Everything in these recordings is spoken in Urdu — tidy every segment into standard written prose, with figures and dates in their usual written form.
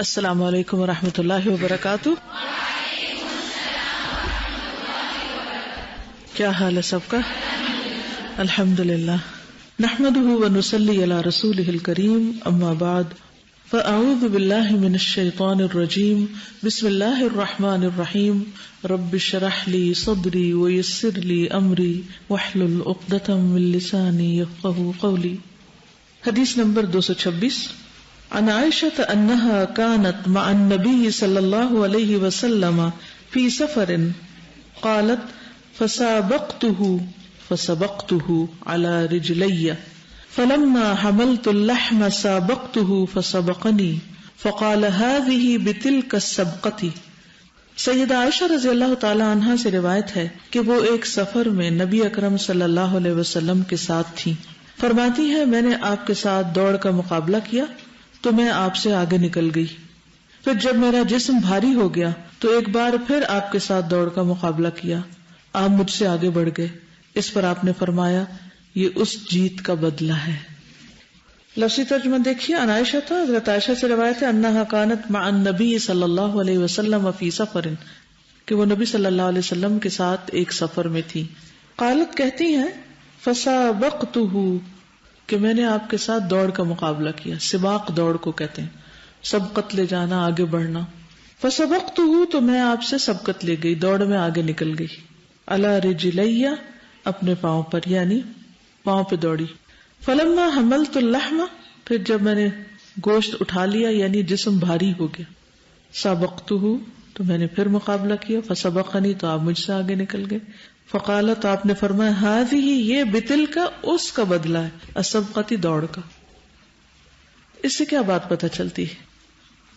السلام علیکم ورحمۃ اللہ وبرکاتہ. کیا حال ہے سب کا؟ الحمد للہ. نحمده ونصلی علی رسولہ الکریم. اما بعد فاعوذ باللہ من الشیطان الرجیم. بسم اللہ الرحمن الرحیم. رب اشرح لی صدری ویسر لی امری واحلل عقدۃ من لسانی یفقہوا قولی. حدیث نمبر 226. عن عائشة أنها كانت مع النبي صلى الله عليه وسلم في سفر قالت فسابقته على رجلي فلما حملت اللحم سابقته فسبقني فقال هذه بتلك السبقة. سیدہ عائشہ رضی اللہ تعالی عنہا سے روایت ہے کہ وہ ایک سفر میں نبی اکرم صلی اللہ علیہ وسلم کے ساتھ تھیں. فرماتی ہے میں نے آپ کے ساتھ دوڑ کا مقابلہ کیا تو میں آپ سے آگے نکل گئی. پھر جب میرا جسم بھاری ہو گیا تو ایک بار پھر آپ کے ساتھ دوڑ کا مقابلہ کیا. آپ مجھ سے آگے بڑھ گئے. اس پر آپ نے فرمایا یہ اس جیت کا بدلہ ہے. لفظی ترجمہ دیکھیے. عن عائشہ تھا، حضرت عائشہ سے روایت ہے، انہا کانت مع النبی صلی اللہ علیہ وسلم فی سفر، کہ وہ نبی صلی اللہ علیہ وسلم کے ساتھ ایک سفر میں تھی. قالت کہتی ہیں فسابقتہ، کہ میں نے آپ کے ساتھ دوڑ کا مقابلہ کیا. سباق دوڑ کو کہتے ہیں، سبقت لے جانا، آگے بڑھنا. فسبقتہ، تو میں آپ سے سبقت لے گئی، دوڑ میں آگے نکل گئی. علی رجلی، اپنے پاؤں پر، یعنی پاؤں پہ دوڑی. فلما حملت اللحم، پھر جب میں نے گوشت اٹھا لیا یعنی جسم بھاری ہو گیا. سابقتہ، تو میں نے پھر مقابلہ کیا. فسبقنی، تو آپ مجھ سے آگے نکل گئے. فقال، تو آپ نے فرمایا ہذہ، یہ بتل کا، اس کا بدلہ ہے، السبقتی، دوڑ کا. اس سے کیا بات پتہ چلتی ہے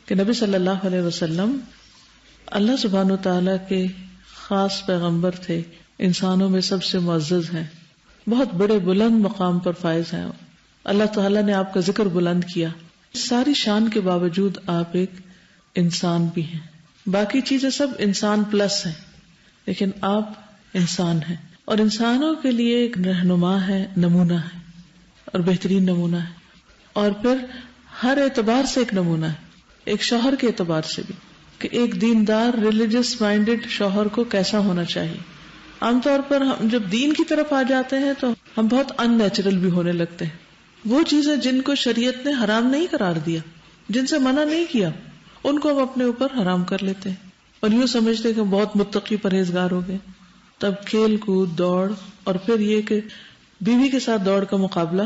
کہ نبی صلی اللہ علیہ وسلم اللہ سبحانہ و تعالیٰ کے خاص پیغمبر تھے، انسانوں میں سب سے معزز ہیں، بہت بڑے بلند مقام پر فائز ہیں. اللہ تعالیٰ نے آپ کا ذکر بلند کیا. ساری شان کے باوجود آپ ایک انسان بھی ہیں. باقی چیزیں سب انسان پلس ہیں، لیکن آپ انسان ہے، اور انسانوں کے لیے ایک رہنما ہے، نمونہ ہے، اور بہترین نمونہ ہے. اور پھر ہر اعتبار سے ایک نمونہ ہے. ایک شوہر کے اعتبار سے بھی، کہ ایک دیندار ریلیجس مائنڈڈ شوہر کو کیسا ہونا چاہیے. عام طور پر ہم جب دین کی طرف آ جاتے ہیں تو ہم بہت ان نیچرل بھی ہونے لگتے ہیں. وہ چیزیں جن کو شریعت نے حرام نہیں قرار دیا، جن سے منع نہیں کیا، ان کو ہم اپنے اوپر حرام کر لیتے ہیں، اور یوں سمجھتے ہیں کہ بہت متقی پرہیزگار ہو گئے. تب کھیل کود، دوڑ، اور پھر یہ کہ بیوی کے ساتھ دوڑ کا مقابلہ،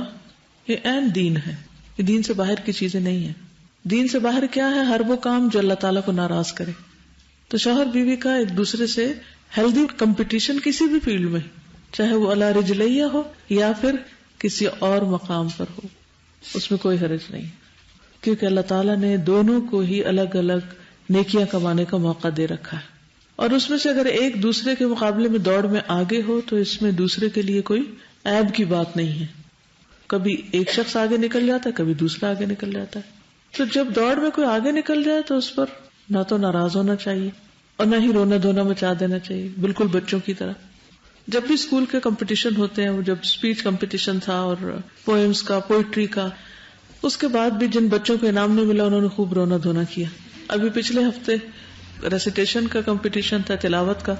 یہ عین دین ہے. یہ دین سے باہر کی چیزیں نہیں ہیں. دین سے باہر کیا ہے؟ ہر وہ کام جو اللہ تعالیٰ کو ناراض کرے. تو شوہر بیوی کا ایک دوسرے سے ہیلدی کمپٹیشن کسی بھی فیلڈ میں، چاہے وہ علی رجلیہ ہو یا پھر کسی اور مقام پر ہو، اس میں کوئی حرج نہیں، کیونکہ اللہ تعالیٰ نے دونوں کو ہی الگ الگ نیکیاں کمانے کا موقع دے رکھا ہے. اور اس میں سے اگر ایک دوسرے کے مقابلے میں دوڑ میں آگے ہو تو اس میں دوسرے کے لیے کوئی عیب کی بات نہیں ہے. کبھی ایک شخص آگے نکل جاتا ہے، کبھی دوسرا آگے نکل جاتا ہے. تو جب دوڑ میں کوئی آگے نکل جائے تو اس پر نہ تو ناراض ہونا چاہیے اور نہ ہی رونا دھونا مچا دینا چاہیے، بالکل بچوں کی طرح. جب بھی اسکول کے کمپٹیشن ہوتے ہیں، جب اسپیچ کمپٹیشن تھا اور پوئمز کا، پوئٹری کا، اس کے بعد بھی جن بچوں کو انعام نہیں ملا انہوں نے خوب رونا دھونا کیا. ابھی پچھلے ہفتے ریسیٹیشن کا کمپٹیشن تھا، تلاوت کا،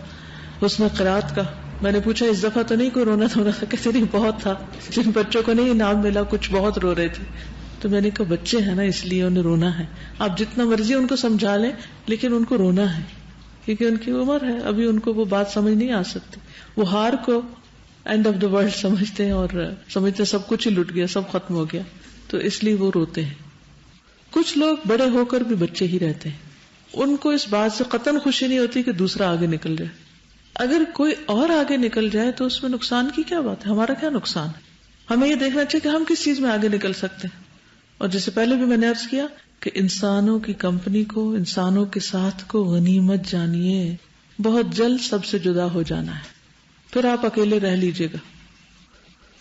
حسن قرات کا. میں نے پوچھا اس دفعہ تو نہیں کوئی رونا دھونا تھا؟ کہتے نہیں، بہت تھا. جن بچوں کو نہیں انعام ملا کچھ بہت رو رہے تھے. تو میں نے کہا بچے ہیں نا، اس لیے انہیں رونا ہے. آپ جتنا مرضی ان کو سمجھا لیں لیکن ان کو رونا ہے، کیونکہ ان کی عمر ہے، ابھی ان کو وہ بات سمجھ نہیں آ سکتی. وہ ہار کو اینڈ آف دا ورلڈ سمجھتے ہیں اور سمجھتے سب کچھ ہی لٹ گیا، سب ختم ہو گیا، تو اس لیے وہ روتے ہیں. کچھ لوگ بڑے ہو کر بھی بچے ہی رہتے ہیں. ان کو اس بات سے قطعاً خوشی نہیں ہوتی کہ دوسرا آگے نکل جائے. اگر کوئی اور آگے نکل جائے تو اس میں نقصان کی کیا بات ہے؟ ہمارا کیا نقصان ہے؟ ہمیں یہ دیکھنا چاہیے کہ ہم کس چیز میں آگے نکل سکتے ہیں. اور جیسے پہلے بھی میں نے عرض کیا کہ انسانوں کی کمپنی کو، انسانوں کے ساتھ کو غنیمت جانیے. بہت جلد سب سے جدا ہو جانا ہے، پھر آپ اکیلے رہ لیجئے گا،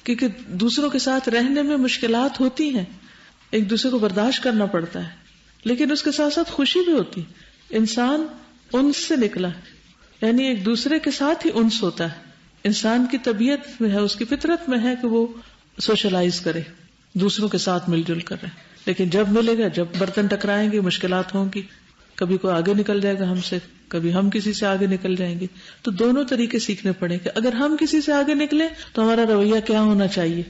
کیونکہ دوسروں کے ساتھ رہنے میں مشکلات ہوتی ہیں، ایک دوسرے کو برداشت کرنا پڑتا ہے، لیکن اس کے ساتھ ساتھ خوشی بھی ہوتی. انسان انس سے نکلا ہے، یعنی ایک دوسرے کے ساتھ ہی انس ہوتا ہے. انسان کی طبیعت میں ہے، اس کی فطرت میں ہے کہ وہ سوشلائز کرے. دوسروں کے ساتھ مل جل کر رہیں. لیکن جب ملے گا، جب برتن ٹکرائیں گے، مشکلات ہوں گی، کبھی کوئی آگے نکل جائے گا ہم سے، کبھی ہم کسی سے آگے نکل جائیں گے. تو دونوں طریقے سیکھنے پڑیں کہ اگر ہم کسی سے آگے نکلیں تو ہمارا رویہ کیا ہونا چاہیے،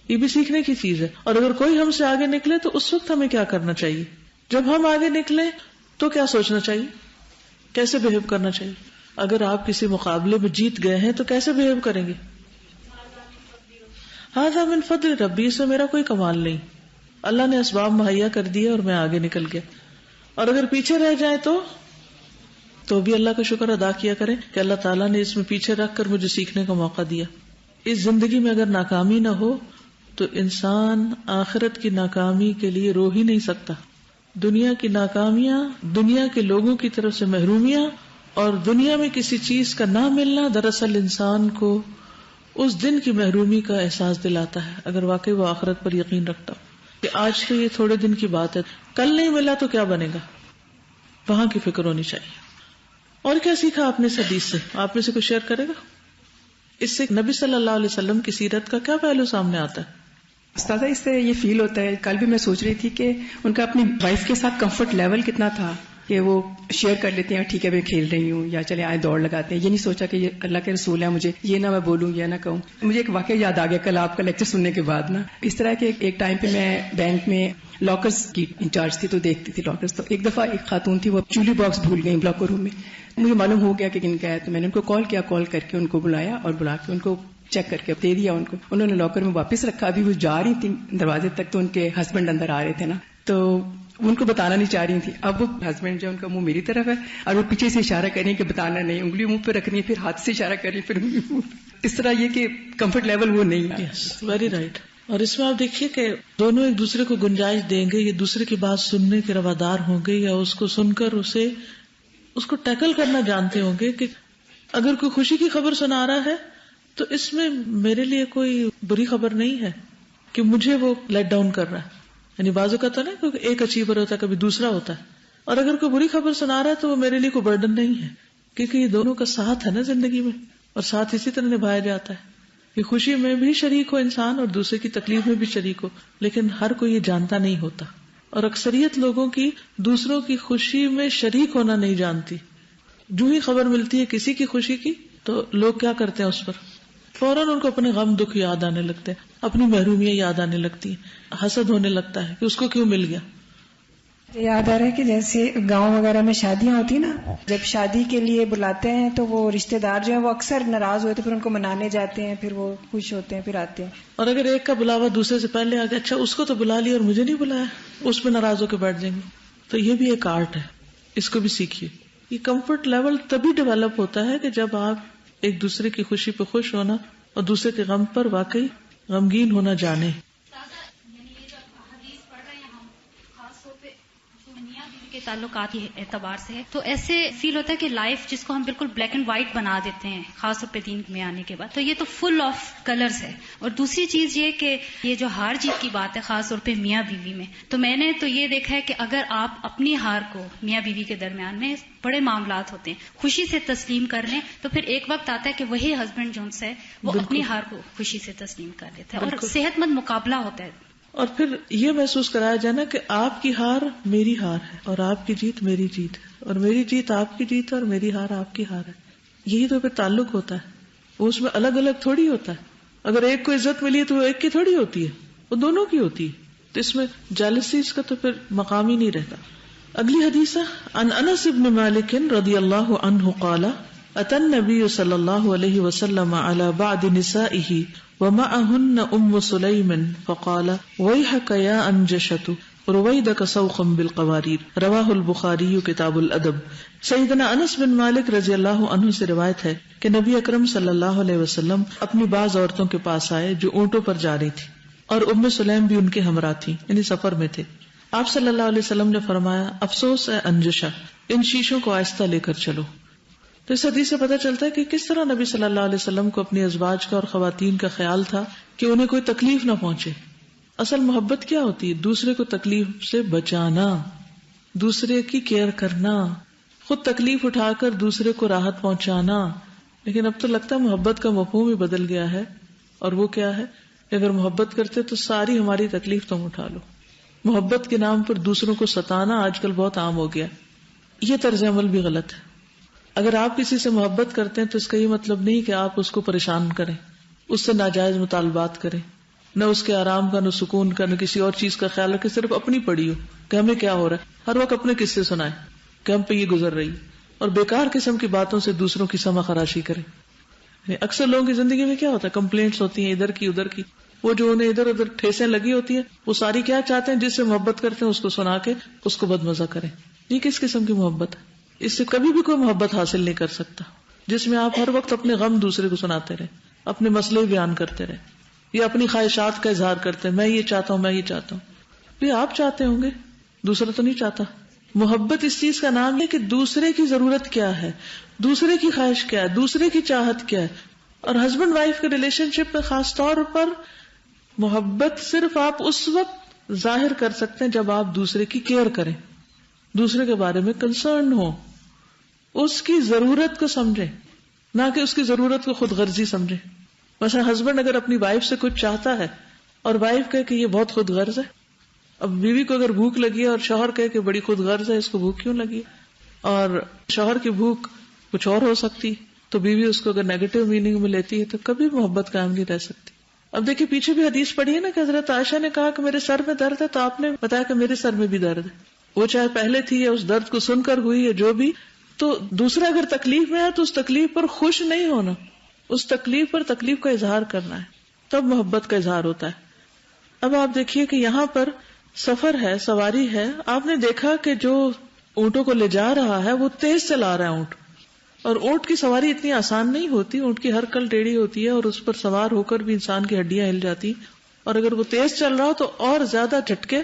یہ بھی سیکھنے کی چیز ہے. اور اگر کوئی ہم سے آگے نکلے تو اس وقت ہمیں کیا کرنا چاہیے، جب ہم آگے نکلیں تو کیا سوچنا چاہیے، کیسے بہیو کرنا چاہیے. اگر آپ کسی مقابلے میں جیت گئے ہیں تو کیسے بہیو کریں گے؟ ھذا من فضل ربی، اس میں میرا کوئی کمال نہیں، اللہ نے اسباب مہیا کر دیے اور میں آگے نکل گیا. اور اگر پیچھے رہ جائے تو بھی اللہ کا شکر ادا کیا کریں کہ اللہ تعالیٰ نے اس میں پیچھے رکھ کر مجھے سیکھنے کا موقع دیا. اس زندگی میں اگر ناکامی نہ ہو تو انسان آخرت کی ناکامی کے لیے رو ہی نہیں سکتا. دنیا کی ناکامیاں، دنیا کے لوگوں کی طرف سے محرومیاں اور دنیا میں کسی چیز کا نہ ملنا دراصل انسان کو اس دن کی محرومی کا احساس دلاتا ہے، اگر واقعی وہ آخرت پر یقین رکھتا ہو کہ آج تو یہ تھوڑے دن کی بات ہے، کل نہیں ملا تو کیا بنے گا. وہاں کی فکر ہونی چاہیے. اور کیا سیکھا آپ نے اس حدیث سے؟ آپ میں سے کوئی شیئر کرے گا؟ اس سے نبی صلی اللہ علیہ وسلم کی سیرت کا کیا پہلو سامنے آتا ہے؟ استاذہ اس سے یہ فیل ہوتا ہے، کل بھی میں سوچ رہی تھی کہ ان کا اپنی وائف کے ساتھ کمفرٹ لیول کتنا تھا کہ وہ شیئر کر لیتے ہیں، ٹھیک ہے میں کھیل رہی ہوں، یا چلے آئے دوڑ لگاتے ہیں. یہ نہیں سوچا کہ یہ اللہ کے رسول ہے، مجھے یہ نہ میں بولوں یا نہ کہوں. مجھے ایک واقعہ یاد آ گیا کل آپ کا لیکچر سننے کے بعد نا، اس طرح کے ایک ٹائم پہ میں بینک میں لاکرز کی انچارج تھی تو دیکھتی تھی لاکرز. تو ایک دفعہ ایک خاتون تھی، وہ چولی باکس بھول گئی لاکر روم میں. مجھے معلوم ہو گیا کہ کن کا ہے، تو میں نے ان کو کال کیا، کال کر کے ان کو بلایا اور بلا کے ان کو چیک کر کے دے دیا ان کو. انہوں نے لاکر میں واپس رکھا. ابھی وہ جا رہی تھی دروازے تک تو ان کے ہسبینڈ اندر آ رہے تھے نا، تو ان کو بتانا نہیں چاہ رہی تھی. اب وہ ہسبینڈ جو ان کا منہ میری طرف ہے اور وہ پیچھے سے اشارہ کر رہی ہے کہ بتانا نہیں، انگلی منہ پہ رکھنی ہے، پھر ہاتھ سے اشارہ کر رہی ہے، پھر انگلی منہ. اس طرح یہ کہ کمفرٹ لیول وہ نہیں ہے. Very right. اور اس میں آپ دیکھیے کہ دونوں ایک دوسرے کو گنجائش دیں گے، یہ دوسرے کی بات سننے کے روادار ہوں گے، یا اس کو سن کر اس کو ٹیکل کرنا جانتے ہوں گے کہ اگر کوئی خوشی کی خبر سنا رہا ہے تو اس میں میرے لیے کوئی بری خبر نہیں ہے کہ مجھے وہ لیٹ ڈاؤن کر رہا ہے. یعنی بازو کا تو نہیں، کیونکہ ایک اچیور ہوتا ہے، کبھی دوسرا ہوتا ہے. اور اگر کوئی بری خبر سنا رہا ہے تو وہ میرے لیے کوئی برڈن نہیں ہے، کیونکہ یہ دونوں کا ساتھ ہے نا زندگی میں، اور ساتھ اسی طرح نبھایا جاتا ہے کہ خوشی میں بھی شریک ہو انسان اور دوسرے کی تکلیف میں بھی شریک ہو. لیکن ہر کوئی یہ جانتا نہیں ہوتا، اور اکثریت لوگوں کی دوسروں کی خوشی میں شریک ہونا نہیں جانتی. جو ہی خبر ملتی ہے کسی کی خوشی کی تو لوگ کیا کرتے ہیں، اس پر فوراً ان کو اپنے غم دکھ یاد آنے لگتے ہیں، اپنی محرومیاں یاد آنے لگتی ہیں، حسد ہونے لگتا ہے کہ اس کو کیوں مل گیا. یاد آ رہا ہے کہ جیسے گاؤں وغیرہ میں شادیاں ہوتی نا، جب شادی کے لیے بلاتے ہیں تو وہ رشتہ دار جو ہیں وہ اکثر ناراض ہوتے، پھر ان کو منانے جاتے ہیں، پھر وہ خوش ہوتے ہیں، پھر آتے ہیں. اور اگر ایک کا بلاوا دوسرے سے پہلے آ گیا، اچھا اس کو تو بلا لیا اور مجھے نہیں بلایا، اس پہ ناراض ہو کے بیٹھ جائیں گے. تو یہ بھی ایک آرٹ ہے، اس کو بھی سیکھیے. یہ کمفرٹ لیول تبھی ڈیولپ ہوتا ہے کہ جب آپ ایک دوسرے کی خوشی پہ خوش ہونا اور دوسرے کے غم پر واقعی غمگین ہونا جانے. کے تعلقات کے اعتبار سے ہے تو ایسے فیل ہوتا ہے کہ لائف جس کو ہم بالکل بلیک اینڈ وائٹ بنا دیتے ہیں خاص طور پہ دین میں آنے کے بعد، تو یہ تو فل آف کلرز ہے. اور دوسری چیز یہ کہ یہ جو ہار جیت کی بات ہے خاص طور پہ میاں بیوی میں، تو میں نے تو یہ دیکھا ہے کہ اگر آپ اپنی ہار کو میاں بیوی کے درمیان میں بڑے معاملات ہوتے ہیں خوشی سے تسلیم کر لیں تو پھر ایک وقت آتا ہے کہ وہی ہسبینڈ جو ہے وہ اپنی ہار کو خوشی سے تسلیم کر لیتا ہے اور صحت مند مقابلہ ہوتا ہے. اور پھر یہ محسوس کرایا جائے نا کہ آپ کی ہار میری ہار ہے اور آپ کی جیت میری جیت ہے، اور میری جیت آپ کی جیت ہے اور میری ہار آپ کی ہار ہے. یہی تو پھر تعلق ہوتا ہے، وہ اس میں الگ الگ تھوڑی ہوتا ہے. اگر ایک کو عزت ملی ہے تو وہ ایک کی تھوڑی ہوتی ہے، وہ دونوں کی ہوتی ہے. تو اس میں جالسیز کا تو پھر مقام ہی نہیں رہتا. اگلی حدیث ہے عن انس بن مالک رضی اللہ عنہ قال اتى النبي صلی اللہ علیہ وسلم على بعض نسائه ومعهن ام سلیم فقال ويحك يا انجشة رويدك سوخا بالقوارير رواہ البخاری کتاب الادب. سیدنا انس بن مالک رضی اللہ عنہ سے روایت ہے کہ نبی اکرم صلی اللہ علیہ وسلم اپنی بعض عورتوں کے پاس آئے جو اونٹوں پر جا رہی تھی، اور ام سلیم بھی ان کے ہمراہ تھی، یعنی سفر میں تھے. آپ صلی اللہ علیہ وسلم نے فرمایا افسوس ہے انجشہ، ان شیشوں کو آہستہ لے کر چلو. تو اس حدیث سے پتہ چلتا ہے کہ کس طرح نبی صلی اللہ علیہ وسلم کو اپنی ازواج کا اور خواتین کا خیال تھا کہ انہیں کوئی تکلیف نہ پہنچے. اصل محبت کیا ہوتی ہے؟ دوسرے کو تکلیف سے بچانا، دوسرے کی کیئر کرنا، خود تکلیف اٹھا کر دوسرے کو راحت پہنچانا. لیکن اب تو لگتا ہے محبت کا مفہوم ہی بدل گیا ہے، اور وہ کیا ہے اگر محبت کرتے تو ساری ہماری تکلیف تم اٹھا لو. محبت کے نام پر دوسروں کو ستانا آج کل بہت عام ہو گیا. یہ طرز عمل بھی غلط ہے. اگر آپ کسی سے محبت کرتے ہیں تو اس کا یہ مطلب نہیں کہ آپ اس کو پریشان کریں، اس سے ناجائز مطالبات کریں، نہ اس کے آرام کا، نہ سکون کا، نہ کسی اور چیز کا خیال رکھے، صرف اپنی پڑی ہو کہ ہمیں کیا ہو رہا ہے. ہر وقت اپنے قصے سنائیں کہ ہم پہ یہ گزر رہی ہے، اور بیکار قسم کی باتوں سے دوسروں کی سما خراشی کریں. اکثر لوگوں کی زندگی میں کیا ہوتا ہے، کمپلینٹس ہوتی ہیں ادھر کی ادھر کی، وہ جو انہیں ادھر ادھر ٹھیسیں لگی ہوتی ہیں وہ ساری کیا چاہتے ہیں، جس سے محبت کرتے ہیں اس کو سنا کے اس کو بدمزہ کریں. یہ کس قسم کی محبت ہے؟ اس سے کبھی بھی کوئی محبت حاصل نہیں کر سکتا جس میں آپ ہر وقت اپنے غم دوسرے کو سناتے رہیں، اپنے مسئلے بیان کرتے رہیں یا اپنی خواہشات کا اظہار کرتے ہیں، میں یہ چاہتا ہوں، میں یہ چاہتا ہوں. یہ آپ چاہتے ہوں گے، دوسرا تو نہیں چاہتا. محبت اس چیز کا نام ہے کہ دوسرے کی ضرورت کیا ہے، دوسرے کی خواہش کیا ہے، دوسرے کی چاہت کیا ہے. اور ہسبینڈ وائف کے ریلیشن شپ میں خاص طور پر محبت صرف آپ اس وقت ظاہر کر سکتے ہیں جب آپ دوسرے کی کیئر کریں، دوسرے کے بارے میں کنسرن ہو، اس کی ضرورت کو سمجھیں، نہ کہ اس کی ضرورت کو خود غرضی سمجھیں. مثلا ہسبینڈ اگر اپنی وائف سے کچھ چاہتا ہے اور وائف کہے کہ یہ بہت خود غرض ہے، اب بیوی کو اگر بھوک لگی ہے اور شوہر کہے کہ بڑی خود غرض ہے، اس کو بھوک کیوں لگی، اور شوہر کی بھوک کچھ اور ہو سکتی، تو بیوی اس کو اگر نیگیٹو میننگ میں لیتی ہے تو کبھی محبت قائم نہیں رہ سکتی. اب دیکھیں پیچھے بھی حدیث پڑھی ہے نا کہ حضرت عائشہ نے کہا کہ میرے سر میں درد ہے، تو آپ نے بتایا کہ میرے سر میں بھی درد ہے. وہ چاہے پہلے تھی یا اس درد کو سن کر ہوئی ہے جو بھی، تو دوسرا اگر تکلیف میں ہے تو اس تکلیف پر خوش نہیں ہونا، اس تکلیف پر تکلیف کا اظہار کرنا ہے، تب محبت کا اظہار ہوتا ہے. اب آپ دیکھیے کہ یہاں پر سفر ہے، سواری ہے، آپ نے دیکھا کہ جو اونٹوں کو لے جا رہا ہے وہ تیز چلا رہا ہے اونٹ، اور اونٹ کی سواری اتنی آسان نہیں ہوتی، اونٹ کی ہر کل ٹیڑھی ہوتی ہے اور اس پر سوار ہو کر بھی انسان کی ہڈیاں ہل جاتی، اور اگر وہ تیز چل رہا ہو تو اور زیادہ جھٹکے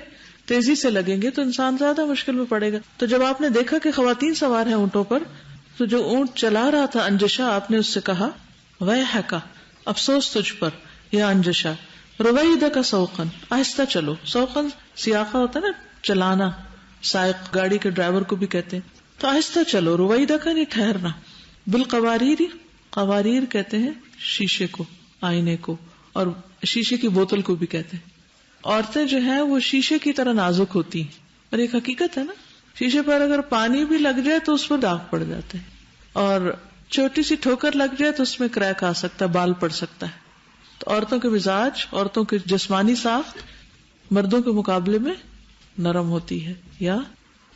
تیزی سے لگیں گے تو انسان زیادہ مشکل میں پڑے گا. تو جب آپ نے دیکھا کہ خواتین سوار ہیں اونٹوں پر، تو جو اونٹ چلا رہا تھا انجشا، آپ نے اس سے کہا ویحک، افسوس تجھ پر یا انجشا، رویدک سوقن، آہستہ چلو. سوقن سیاقہ ہوتا ہے نا، چلانا، سائق گاڑی کے ڈرائیور کو بھی کہتے ہیں، تو آہستہ چلو. رویدک نہیں ٹھہرنا. بالقواریر، قواریر کہتے ہیں شیشے کو، آئینے کو، اور شیشے کی بوتل کو بھی کہتے ہیں. عورتیں جو ہیں وہ شیشے کی طرح نازک ہوتی ہیں، اور ایک حقیقت ہے نا، شیشے پر اگر پانی بھی لگ جائے تو اس پر داغ پڑ جاتے ہیں، اور چھوٹی سی ٹھوکر لگ جائے تو اس میں کریک آ سکتا ہے، بال پڑ سکتا ہے. تو عورتوں کے مزاج، عورتوں کی جسمانی ساخت مردوں کے مقابلے میں نرم ہوتی ہے یا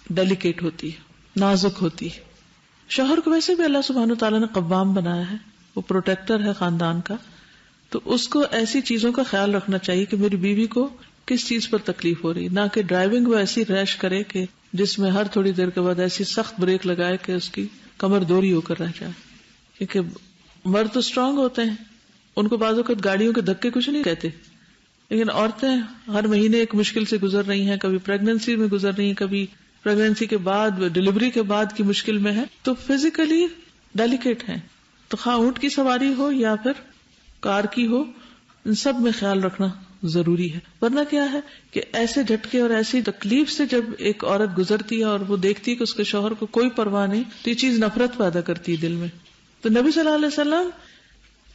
ڈیلیکیٹ ہوتی ہے، نازک ہوتی ہے. شوہر کو ویسے بھی اللہ سبحانہ وتعالیٰ نے قوام بنایا ہے، وہ پروٹیکٹر ہے خاندان کا، تو اس کو ایسی چیزوں کا خیال رکھنا چاہیے کہ میری بیوی کو کس چیز پر تکلیف ہو رہی، نہ کہ ڈرائیونگ وہ ایسی ریش کرے کہ جس میں ہر تھوڑی دیر کے بعد ایسی سخت بریک لگائے کہ اس کی کمر دوری ہو کر رہ جائے. کیونکہ مرد تو اسٹرانگ ہوتے ہیں، ان کو بعض اوقات گاڑیوں کے دھکے کچھ نہیں کہتے، لیکن عورتیں ہر مہینے ایک مشکل سے گزر رہی ہیں، کبھی پریگننسی میں گزر رہی ہیں، کبھی پریگننسی کے بعد، ڈلیوری کے بعد کی مشکل میں ہے، تو فزیکلی ڈیلیکیٹ ہیں. تو خواہ اونٹ کی سواری ہو یا پھر کار کی ہو، ان سب میں خیال رکھنا ضروری ہے. ورنہ کیا ہے کہ ایسے جھٹکے اور ایسی تکلیف سے جب ایک عورت گزرتی ہے اور وہ دیکھتی ہے کہ اس کے شوہر کو کوئی پرواہ نہیں، تو یہ چیز نفرت پیدا کرتی ہے دل میں. تو نبی صلی اللہ علیہ وسلم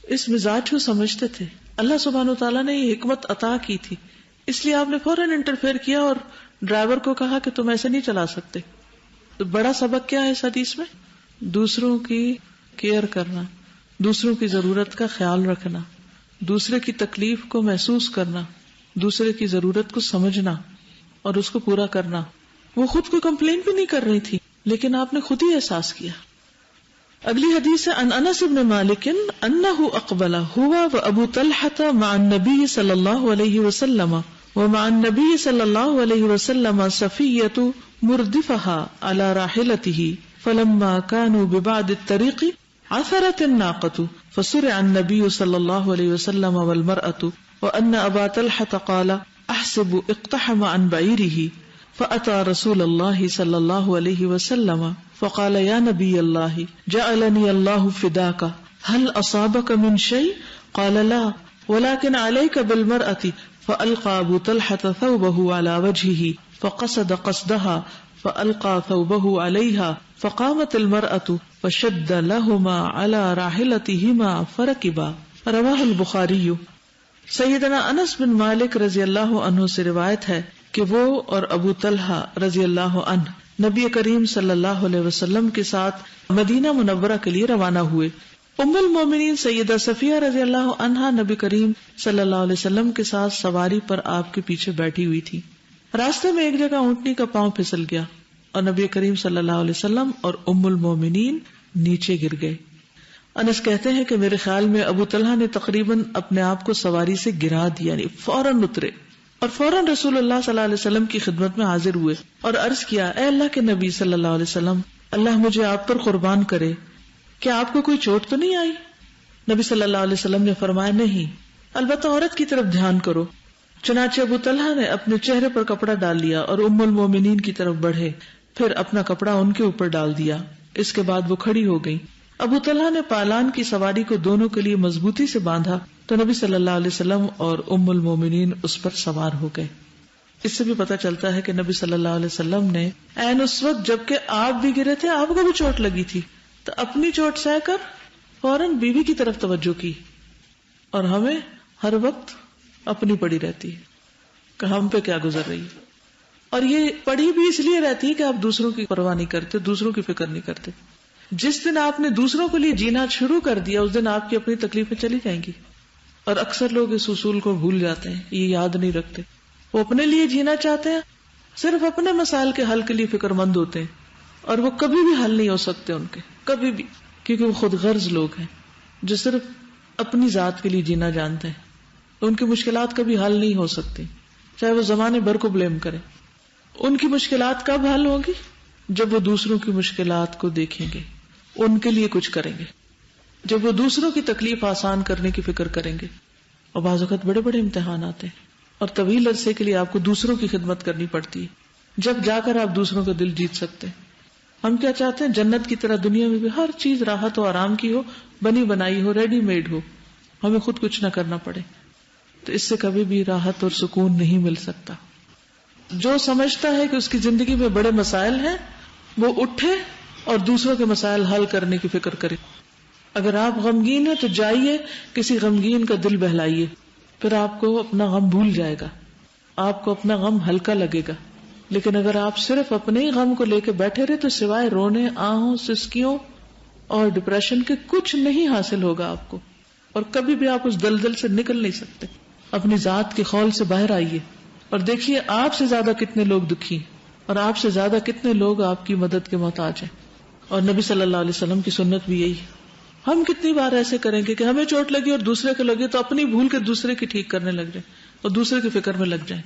اس مزاج کو سمجھتے تھے. اللہ سبحانہ وتعالیٰ نے یہ حکمت عطا کی تھی، اس لیے آپ نے فوراً انٹرفیئر کیا اور ڈرائیور کو کہا کہ تم ایسے نہیں چلا سکتے. تو بڑا سبق کیا ہے اس حدیث میں؟ دوسروں کی کیئر کرنا، دوسروں کی ضرورت کا خیال رکھنا، دوسرے کی تکلیف کو محسوس کرنا، دوسرے کی ضرورت کو سمجھنا اور اس کو پورا کرنا. وہ خود کو کمپلین بھی نہیں کر رہی تھی، لیکن آپ نے خود ہی احساس کیا. اگلی حدیث ہے ان انس بن مالک انه اقبل هو وابو طلحة مع النبي صلی اللہ علیہ وسلم ومع النبي صلی اللہ علیہ وسلم صفیة مردفها على راحلته فلما كانوا ببعد الطريق عثرت الناقة فسرع النبي صلی اللہ علیہ وسلم والمرأة وان ابا طلحة قال احسب اقتحم عن بعيره فأتى رسول الله صلی اللہ علیہ وسلم فقال يا نبي الله جعلني الله فداك هل أصابك من شيء؟ قال لا ولكن عليك بالمرأة فألقى أبو طلحة ثوبه على وجهه فقصد قصدها فألقى ثوبه عليها فقامت المرأة فشد لهما على راحلتهما فركبا. رواه البخاري. سیدنا انس بن مالک رضی اللہ عنہ سے روایت ہے کہ وہ اور ابو طلحہ رضی اللہ عنہ نبی کریم صلی اللہ علیہ وسلم کے ساتھ مدینہ منورہ کے لیے روانہ ہوئے. ام المومنین سیدہ صفیہ رضی اللہ عنہا نبی کریم صلی اللہ علیہ وسلم کے ساتھ سواری پر آپ کے پیچھے بیٹھی ہوئی تھی. راستے میں ایک جگہ اونٹنی کا پاؤں پھسل گیا اور نبی کریم صلی اللہ علیہ وسلم اور ام المومنین نیچے گر گئے. انس کہتے ہیں کہ میرے خیال میں ابو طلحہ نے تقریباً اپنے آپ کو سواری سے گرا دیا، یعنی فوراً اترے اور فوراً رسول اللہ صلی اللہ علیہ وسلم کی خدمت میں حاضر ہوئے اور عرض کیا، اے اللہ کے نبی صلی اللہ علیہ وسلم، اللہ مجھے آپ پر قربان کرے، کیا آپ کو کوئی چوٹ تو نہیں آئی؟ نبی صلی اللہ علیہ وسلم نے فرمایا، نہیں، البتہ عورت کی طرف دھیان کرو. چنانچہ ابو طلحہ نے اپنے چہرے پر کپڑا ڈال لیا اور ام المومنین کی طرف بڑھے، پھر اپنا کپڑا ان کے اوپر ڈال دیا. اس کے بعد وہ کھڑی ہو گئی. ابو طلحہ نے پالان کی سواری کو دونوں کے لیے مضبوطی سے باندھا تو نبی صلی اللہ علیہ وسلم اور ام المومنین اس پر سوار ہو گئے. اس سے بھی پتہ چلتا ہے کہ نبی صلی اللہ علیہ وسلم نے عین اس وقت جبکہ آپ بھی گرے تھے، آپ کو بھی چوٹ لگی تھی، تو اپنی چوٹ سہ کر فوراً بیوی کی طرف توجہ کی. اور ہمیں ہر وقت اپنی پڑی رہتی ہے کہ ہم پہ کیا گزر رہی ہے، اور یہ پڑی بھی اس لیے رہتی ہے کہ آپ دوسروں کی پرواہ نہیں کرتے، دوسروں کی فکر نہیں کرتے. جس دن آپ نے دوسروں کے لیے جینا شروع کر دیا اس دن آپ کی اپنی تکلیفیں چلی جائیں گی. اور اکثر لوگ اس اصول کو بھول جاتے ہیں، یہ یاد نہیں رکھتے. وہ اپنے لیے جینا چاہتے ہیں، صرف اپنے مسائل کے حل کے لیے فکر مند ہوتے ہیں، اور وہ کبھی بھی حل نہیں ہو سکتے ان کے، کبھی بھی، کیونکہ وہ خود غرض لوگ ہیں جو صرف اپنی ذات کے لیے جینا جانتے ہیں. ان کی مشکلات کبھی حل نہیں ہو سکتی، چاہے وہ زمانے بھر کو بلیم کریں. ان کی مشکلات کب حل ہوگی؟ جب وہ دوسروں کی مشکلات کو دیکھیں گے، ان کے لیے کچھ کریں گے، جب وہ دوسروں کی تکلیف آسان کرنے کی فکر کریں گے. اور بعض اوقات بڑے بڑے امتحان آتے ہیں اور طویل عرصے کے لیے آپ کو دوسروں کی خدمت کرنی پڑتی ہے، جب جا کر آپ دوسروں کا دل جیت سکتے ہیں. ہم کیا چاہتے ہیں؟ جنت کی طرح دنیا میں بھی ہر چیز راحت و آرام کی ہو، بنی بنائی ہو، ریڈی میڈ ہو، ہمیں خود کچھ نہ کرنا پڑے. تو اس سے کبھی بھی راحت اور سکون نہیں مل سکتا. جو سمجھتا ہے کہ اس کی زندگی میں بڑے مسائل ہیں وہ اٹھے اور دوسروں کے مسائل حل کرنے کی فکر کرے. اگر آپ غمگین ہیں تو جائیے کسی غمگین کا دل بہلائیے، پھر آپ کو اپنا غم بھول جائے گا، آپ کو اپنا غم ہلکا لگے گا. لیکن اگر آپ صرف اپنے ہی غم کو لے کے بیٹھے رہے تو سوائے رونے، آہوں، سسکیوں اور ڈپریشن کے کچھ نہیں حاصل ہوگا آپ کو، اور کبھی بھی آپ اس دلدل سے نکل نہیں سکتے. اپنی ذات کے خول سے باہر آئیے اور دیکھیے آپ سے زیادہ کتنے لوگ دکھی اور آپ سے زیادہ کتنے لوگ آپ کی مدد کے محتاج ہیں. اور نبی صلی اللہ علیہ وسلم کی سنت بھی یہی. ہم کتنی بار ایسے کریں گے کہ ہمیں چوٹ لگی اور دوسرے کو لگے تو اپنی بھول کے دوسرے کی ٹھیک کرنے لگ جائیں اور دوسرے کی فکر میں لگ جائیں.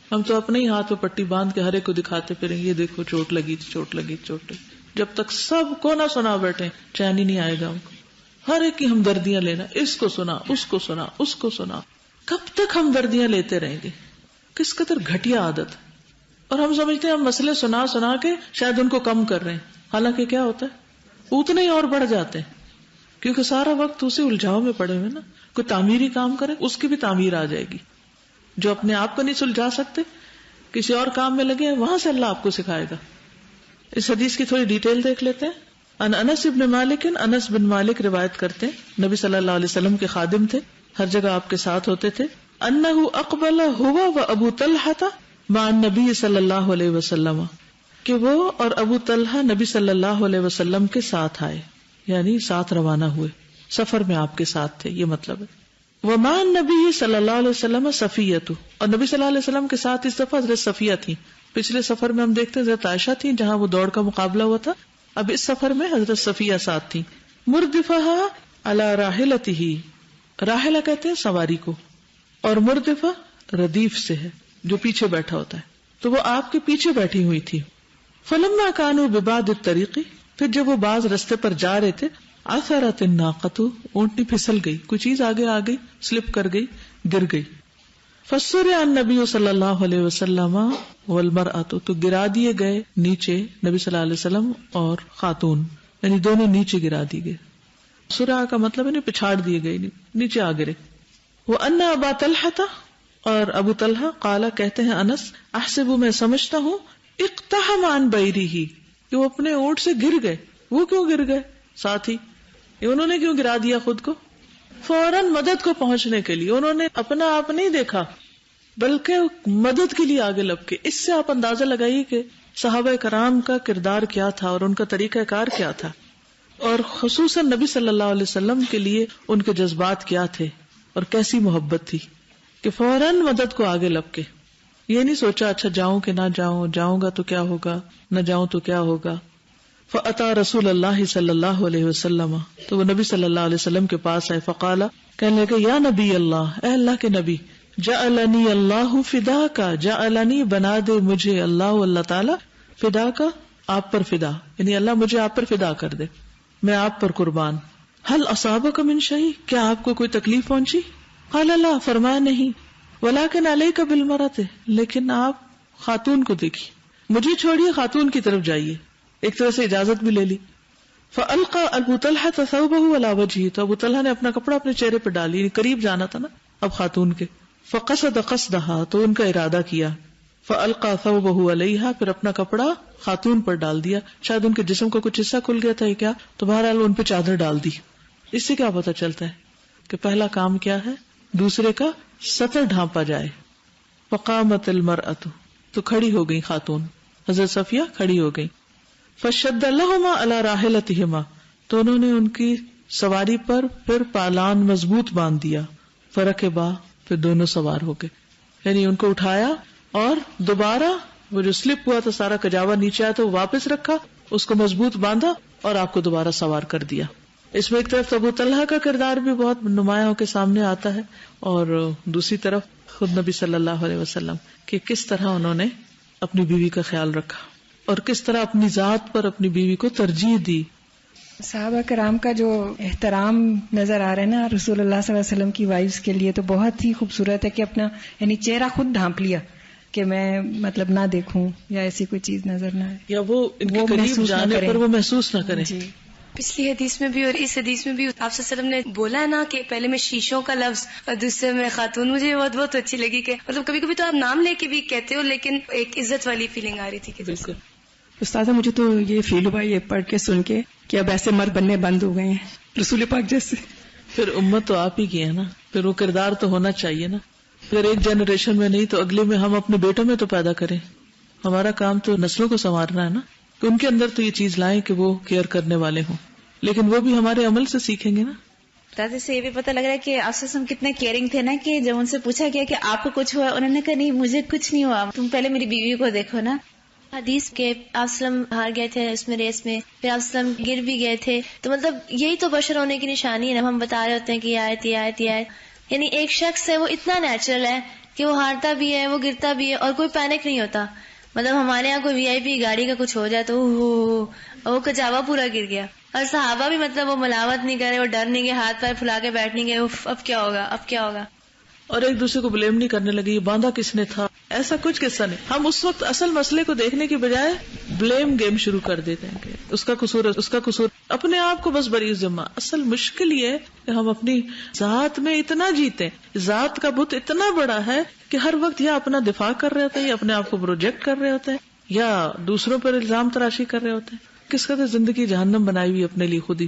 ہم تو اپنے ہی ہاتھ پہ پٹی باندھ کے ہر ایک کو دکھاتے پھریں گے، یہ دیکھو چوٹ لگی، چوٹ لگی، چوٹ لگی. جب تک سب کو نہ سنا بیٹھے چین ہی نہیں آئے گا ہم کو. ہر ایک کی ہمدردیاں لینا، اس کو سنا، اس کو سنا، اس کو سنا. کب تک ہمدردیاں لیتے رہیں گے؟ کس قدر گھٹیا عادت. اور ہم سمجھتے ہیں ہم مسئلے سنا سنا کے شاید ان کو کم کر رہے ہیں، حالانکہ کیا ہوتا ہے اتنے ہی اور بڑھ جاتے ہیں، کیونکہ سارا وقت اسی الجھاؤ میں پڑے ہوئے نا. کوئی تعمیری کام کرے اس کی بھی تعمیر آ جائے گی. جو اپنے آپ کو نہیں سلجھا سکتے کسی اور کام میں لگے وہاں سے اللہ آپ کو سکھائے گا. اس حدیث کی تھوڑی ڈیٹیل دیکھ لیتے ہیں. انس بن مالک، انس بن مالک روایت کرتے ہیں نبی صلی اللہ علیہ وسلم کے خادم تھے، ہر جگہ آپ کے ساتھ ہوتے تھے. انہ اقبل ہوا و ابو طلحہ مع النبی صلی اللہ علیہ وسلم، کہ وہ اور ابو طلحہ نبی صلی اللہ علیہ وسلم کے ساتھ آئے، یعنی ساتھ روانہ ہوئے، سفر میں آپ کے ساتھ تھے، یہ مطلب ہے. ومع النبی صلی اللہ علیہ وسلم صفیۃ، اور نبی صلی اللہ علیہ وسلم کے ساتھ اس دفعہ حضرت صفیہ تھی. پچھلے سفر میں ہم دیکھتے ہیں حضرت عائشہ تھی جہاں وہ دوڑ کا مقابلہ ہوا تھا، اب اس سفر میں حضرت صفیہ ساتھ تھی. مردفہ علی راحلتہ، راحلہ کہتے ہیں سواری کو، اور مردفہ ردیف سے ہے جو پیچھے بیٹھا ہوتا ہے، تو وہ آپ کے پیچھے بیٹھی ہوئی تھی. فلما کانوا ببعد الطریق، پھر جب وہ بعض رستے پر جا رہے تھے، عثرت الناقۃ، اونٹنی پھسل گئی، کوئی چیز آگے آ گئی، سلپ کر گئی، گر گئی. فسرع النبی صلی اللہ علیہ وسلم والمرأۃ، تو گرا دیے گئے نیچے نبی صلی اللہ علیہ وسلم اور خاتون، یعنی دونوں نیچے گرا دیے گئے. سرع کا مطلب ہے پچھاڑ دیے گئے، نیچے آ گرے. وان ابا طلحہ، اور ابو طلحہ قال کہتے ہیں انس، احسب میں سمجھتا ہوں، اقتحم عن بیرہ، کہ وہ اپنے اونٹ سے گر گئے. وہ کیوں گر گئے؟ ساتھ ہی انہوں نے کیوں گرا دیا خود کو؟ فوراً مدد کو پہنچنے کے لیے انہوں نے اپنا آپ نہیں دیکھا بلکہ مدد کے لیے آگے لب کے. اس سے آپ اندازہ لگائیے کہ صحابہ کرام کا کردار کیا تھا اور ان کا طریقہ کار کیا تھا, اور خصوصاً نبی صلی اللہ علیہ وسلم کے لیے ان کے جذبات کیا تھے اور کیسی محبت تھی کہ فوراً مدد کو آگے لب کے. یہ نہیں سوچا اچھا جاؤں کہ نہ جاؤں, جاؤں گا تو کیا ہوگا, نہ جاؤں تو کیا ہوگا. فَأَتَى رسول اللہ صلی اللہ علیہ وسلم, تو وہ نبی صلی اللہ علیہ وسلم کے پاس آئے. فقال, کہنے لگے یا نبی اللہ, اے اللہ کے نبی, جعلنی اللہ فداک, جعلنی بنا دے مجھے اللہ تعالی فداک, آپ پر فدا, یعنی اللہ مجھے آپ پر فدا کر دے, میں آپ پر قربان. هل اصابک من شیء, کیا آپ کو کوئی تکلیف پہنچی؟ قال لا, فرمایا نہیں. ولکن علیک بالمرأة, لیکن آپ خاتون کو دیکھی, مجھے چھوڑیے خاتون کی طرف جائیے. ایک طرح سے اجازت بھی لے لی. فألقى ابو طلحة ثوبه على وجهه, تو ابو طلحہ نے اپنا کپڑا اپنے چہرے پہ ڈالی, قریب جانا تھا نا اب خاتون کے. فقصد قصدها, تو ان کا ارادہ کیا. فألقى ثوبه عليها, پھر اپنا کپڑا خاتون پر ڈال دیا. شاید ان کے جسم کا کچھ حصہ کھل گیا تھا کیا, تو بہرحال ان پہ چادر ڈال دی. اس سے کیا پتا چلتا ہے کہ پہلا کام کیا ہے, دوسرے کا سطر ڈھانپا جائے. فقامت المرأة, تو کھڑی ہو گئی خاتون, حضرت صفیہ کھڑی ہو گئی. فشد لهما على راحلتهما, تو انہوں نے ان کی سواری پر پھر پالان مضبوط باندھ دیا. فرکبا, پھر دونوں سوار ہو گئے, یعنی ان کو اٹھایا اور دوبارہ وہ جو سلپ ہوا تھا سارا کجاوا نیچے آیا تو واپس رکھا, اس کو مضبوط باندھا اور آپ کو دوبارہ سوار کر دیا. اس میں ایک طرف ابو طلحہ کا کردار بھی بہت نمایاں ہو کے سامنے آتا ہے, اور دوسری طرف خود نبی صلی اللہ علیہ وسلم کہ کس طرح انہوں نے اپنی بیوی کا خیال رکھا اور کس طرح اپنی ذات پر اپنی بیوی کو ترجیح دی. صحابہ کرام کا جو احترام نظر آ رہا ہے نا رسول اللہ صلی اللہ علیہ وسلم کی وائفز کے لیے, تو بہت ہی خوبصورت ہے کہ اپنا یعنی چہرہ خود ڈھانپ لیا کہ میں مطلب نہ دیکھوں یا ایسی کوئی چیز نظر نہ آئے, یا وہ ان کے قریب جانے پر وہ محسوس نہ کریں. جی, پچھلی حدیث میں بھی اور اس حدیث میں بھی آپ صلی اللہ علیہ وسلم نے بولا ہے نا کہ پہلے میں شیشوں کا لفظ اور دوسرے میں خاتون. مجھے بہت اچھی لگی کہ مطلب کبھی کبھی تو آپ نام لے کے بھی کہتے ہو لیکن ایک عزت والی فیلنگ آ رہی تھی. بالکل. استاذہ مجھے تو یہ فیل ہوا یہ پڑھ کے سن کے کہ اب ایسے مرد بننے بند ہو گئے ہیں رسول پاک جیسے. پھر امت تو آپ ہی کی ہے نا, پھر وہ کردار تو ہونا چاہیے نا. اگر ایک جنریشن میں نہیں تو اگلے میں ہم اپنے بیٹوں میں تو پیدا کریں. ہمارا کام تو نسلوں کو سنوارنا ہے نا, کہ ان کے اندر تو یہ چیز لائیں کہ وہ کیئر کرنے والے ہوں, لیکن وہ بھی ہمارے عمل سے سیکھیں گے نا. دادا سے یہ بھی پتہ لگ رہا ہے کہ آپ سے کتنے کیئرنگ تھے نا, کہ جب ان سے پوچھا گیا کہ آپ کو کچھ ہوا, انہوں نے کہا نہیں مجھے کچھ نہیں ہوا, تم پہلے میری بیوی کو دیکھو نا. حدیث کے آپ سلم ہار گئے تھے اس میں ریس میں, پھر آپ سلم گر بھی گئے تھے, تو مطلب یہی تو بشر ہونے کی نشانی ہے. ہم بتا رہے ہوتے ہیں کہ یہ آیت یہ آیت یہ آیت, یعنی ایک شخص ہے وہ اتنا نیچرل ہے کہ وہ ہارتا بھی ہے وہ گرتا بھی ہے اور کوئی پینک نہیں ہوتا. مطلب ہمارے یہاں کوئی وی آئی پی گاڑی کا کچھ ہو جائے تو وہ کچاوا پورا گر گیا, اور صحابہ بھی مطلب وہ ملاوت نہیں کرے, وہ ڈر نہیں گئے, ہاتھ پیر پھلا کے بیٹھ نہیں گئے اب کیا ہوگا اب کیا ہوگا, اور ایک دوسرے کو بلیم نہیں کرنے لگے یہ باندھا کس نے تھا, ایسا کچھ قصہ نہیں. ہم اس وقت اصل مسئلے کو دیکھنے کی بجائے بلیم گیم شروع کر دیتے ہیں کہ اس کا قصور ہے اس کا قصور, اپنے آپ کو بس بری ذمہ. اصل مشکل یہ ہے کہ ہم اپنی ذات میں اتنا جیتے, ذات کا بت اتنا بڑا ہے کہ ہر وقت یا اپنا دفاع کر رہے ہوتے ہیں یا اپنے آپ کو پروجیکٹ کر رہے ہوتے ہیں یا دوسروں پر الزام تراشی کر رہے ہوتے ہیں. کس قدر زندگی جہنم بنائی ہوئی اپنے لیے خود ہی.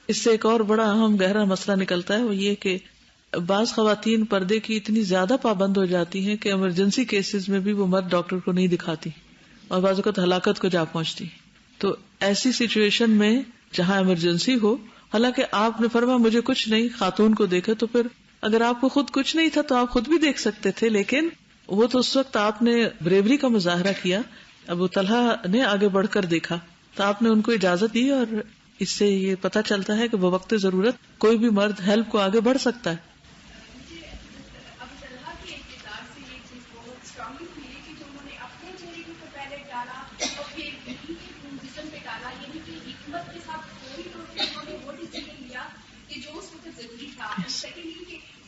اس سے ایک اور بڑا اہم گہرا مسئلہ نکلتا ہے, وہ یہ کہ بعض خواتین پردے کی اتنی زیادہ پابند ہو جاتی ہیں کہ ایمرجنسی کیسز میں بھی وہ مرد ڈاکٹر کو نہیں دکھاتی اور بعض اوقات ہلاکت کو جا پہنچتی. تو ایسی سچویشن میں جہاں ایمرجنسی ہو, حالانکہ آپ نے فرمایا مجھے کچھ نہیں, خاتون کو دیکھا, تو پھر اگر آپ کو خود کچھ نہیں تھا تو آپ خود بھی دیکھ سکتے تھے, لیکن وہ تو اس وقت آپ نے بریوری کا مظاہرہ کیا. ابو طلحہ نے آگے بڑھ کر دیکھا تو آپ نے ان کو اجازت دی, اور اس سے یہ پتہ چلتا ہے کہ بوقت ضرورت کوئی بھی مرد ہیلپ کو آگے بڑھ سکتا ہے.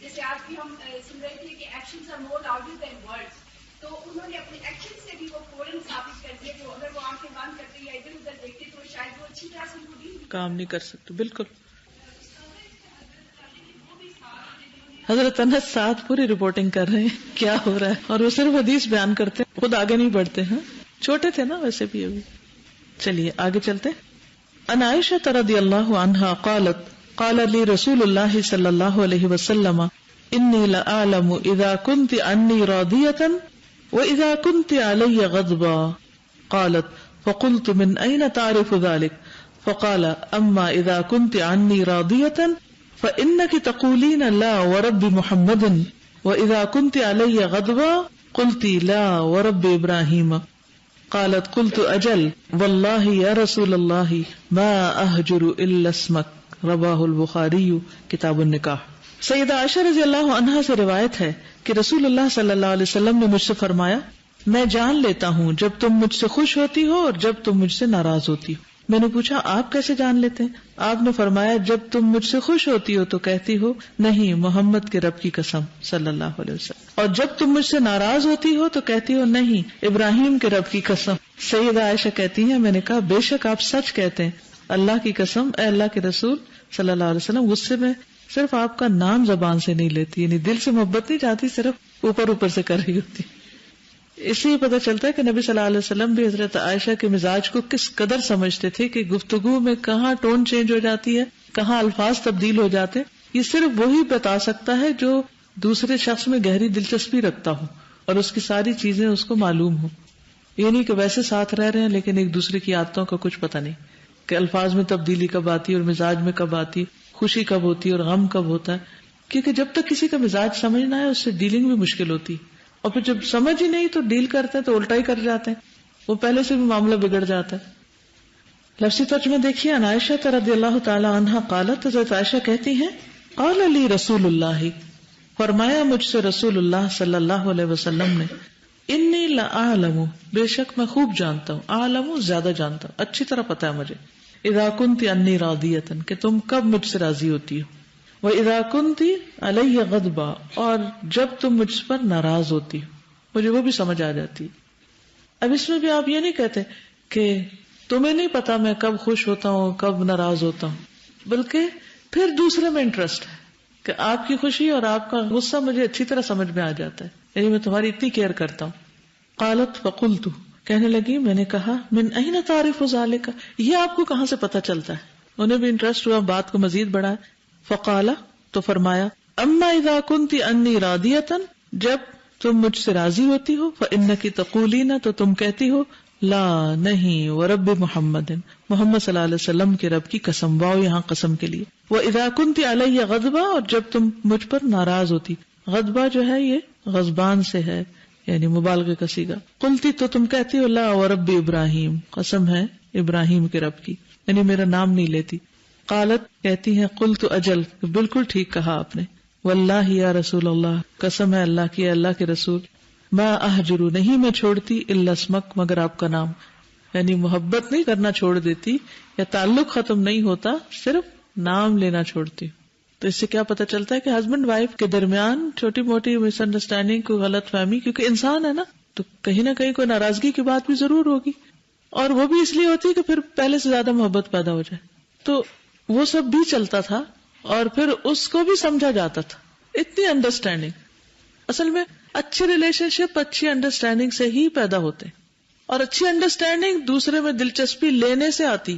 جیسے آج بھی ہم سن رہے تھے کہ actions are more louder than words, تو انہوں نے اپنے ایکشن سے بھی وہ فوراً ثابت کر دیا کہ اگر وہ آنکھیں بند کرتے یا ادھر ادھر دیکھتے تو شاید وہ اچھی طرح سے ان کو بھی کام نہیں کر سکتے. بالکل. حضرت انس ساتھ پوری رپورٹنگ کر رہے ہیں کیا ہو رہا ہے, اور وہ صرف حدیث بیان کرتے ہیں, خود آگے نہیں بڑھتے ہیں. چھوٹے تھے نا ویسے بھی ابھی. چلیے آگے چلتے. عن عائشہ رضی اللہ عنہا قالت قال لي رسول الله صلى الله عليه وسلم إني لأعلم إذا كنت عني راضية وإذا كنت علي غضبا. قالت فقلت من أين تعرف ذلك؟ فقال أما إذا كنت عني راضية فإنك تقولين لا ورب محمد، وإذا كنت علي غضبا قلت لا ورب إبراهيم. قالت قلت أجل والله يا رسول الله ما أهجر إلا اسمك. رواہ البخاری کتاب النکاح. سیدہ عائشہ رضی اللہ عنہا سے روایت ہے کہ رسول اللہ صلی اللہ علیہ وسلم نے مجھ سے فرمایا میں جان لیتا ہوں جب تم مجھ سے خوش ہوتی ہو اور جب تم مجھ سے ناراض ہوتی ہو. میں نے پوچھا آپ کیسے جان لیتے ہیں؟ آپ نے فرمایا جب تم مجھ سے خوش ہوتی ہو تو کہتی ہو نہیں محمد کے رب کی قسم صلی اللہ علیہ وسلم، اور جب تم مجھ سے ناراض ہوتی ہو تو کہتی ہو نہیں ابراہیم کے رب کی قسم. سیدہ عائشہ کہتی ہیں میں نے کہا بے شک آپ سچ کہتے ہیں، اللہ کی قسم اے اللہ کے رسول صلی اللہ علیہ وسلم. غصے میں صرف آپ کا نام زبان سے نہیں لیتی، یعنی دل سے محبت نہیں چاہتی، صرف اوپر سے کر رہی ہوتی. اس لیے پتہ چلتا ہے کہ نبی صلی اللہ علیہ وسلم بھی حضرت عائشہ کے مزاج کو کس قدر سمجھتے تھے کہ گفتگو میں کہاں ٹون چینج ہو جاتی ہے، کہاں الفاظ تبدیل ہو جاتے. یہ صرف وہی بتا سکتا ہے جو دوسرے شخص میں گہری دلچسپی رکھتا ہو اور اس کی ساری چیزیں اس کو معلوم ہو. یہ نہیں کہ ویسے ساتھ رہ رہے ہیں لیکن ایک دوسرے کی عادتوں کا کچھ پتہ نہیں کہ الفاظ میں تبدیلی کب آتی ہے اور مزاج میں کب آتی، خوشی کب ہوتی ہے اور غم کب ہوتا ہے. کیونکہ جب تک کسی کا مزاج سمجھ نہ آئے اس سے ڈیلنگ بھی مشکل ہوتی، اور پھر جب سمجھ ہی نہیں تو ڈیل کرتے ہیں تو الٹا ہی کر جاتے ہیں، وہ پہلے سے بھی معاملہ بگڑ جاتا ہے. لفظی ترجمہ دیکھیے. عن عائشہ رضی اللہ تعالی عنہا قالت، حضرت عائشہ کہتی ہیں قال لی رسول اللہ، فرمایا مجھ سے رسول اللہ صلی اللہ علیہ وسلم نے، انی لأعلم، بے شک میں خوب جانتا ہوں، اعلم زیادہ جانتا ہوں، اچھی طرح پتا ہے مجھے، اذا کنت انی راضیۃ کہ تم کب مجھ سے راضی ہوتی ہو، واذا کنت علی غضبا اور جب تم مجھ پر ناراض ہوتی ہو، مجھے وہ بھی سمجھ آ جاتی. اب اس میں بھی آپ یہ نہیں کہتے کہ تمہیں نہیں پتا میں کب خوش ہوتا ہوں کب ناراض ہوتا ہوں، بلکہ پھر دوسرے میں انٹرسٹ ہے کہ آپ کی خوشی اور آپ کا غصہ مجھے اچھی طرح سمجھ میں آ جاتا ہے، یعنی میں تمہاری اتنی کیئر کرتا ہوں. قالت فقلت، کہنے لگی میں نے کہا من این تعرف ذلک، یہ آپ کو کہاں سے پتہ چلتا ہے؟ انہیں بھی انٹرسٹ ہوا، بات کو مزید بڑھایا. فقال، تو فرمایا اما اذا کنت انی راضیۃ، جب تم مجھ سے راضی ہوتی ہو، فانک تقولین، تو تم کہتی ہو لا نہیں ورب محمد، محمد صلی اللہ علیہ وسلم کے رب کی قسم، واو یہاں قسم کے لیے. واذا کنت علی غضبا، اور جب تم مجھ پر ناراض ہوتی، غضبہ جو ہے یہ غضبان سے ہے یعنی مبالغے کا صیغہ. قلتی، تو تم کہتی ہو لا ورب ابراہیم، قسم ہے ابراہیم کے رب کی، یعنی میرا نام نہیں لیتی. قالت، کہتی ہیں قلت اجل، بالکل ٹھیک کہا آپ نے، واللہ یا رسول اللہ، قسم ہے اللہ کی، اللہ کے رسول، ما اہجر، نہیں میں چھوڑتی، الا اسمک، مگر آپ کا نام، یعنی محبت نہیں کرنا چھوڑ دیتی یا تعلق ختم نہیں ہوتا، صرف نام لینا چھوڑتی. تو اس سے کیا پتہ چلتا ہے کہ ہسبینڈ وائف کے درمیان چھوٹی موٹی مس انڈرسٹینڈنگ، کوئی غلط فہمی، کیونکہ انسان ہے نا تو کہیں نہ کہیں کوئی ناراضگی کی بات بھی ضرور ہوگی، اور وہ بھی اس لیے ہوتی ہے کہ پھر پہلے سے زیادہ محبت پیدا ہو جائے. تو وہ سب بھی چلتا تھا اور پھر اس کو بھی سمجھا جاتا تھا. اتنی انڈرسٹینڈنگ، اصل میں اچھے ریلیشن شپ اچھی انڈرسٹینڈنگ سے ہی پیدا ہوتے ہیں، اور اچھی انڈرسٹینڈنگ دوسرے میں دلچسپی لینے سے آتی.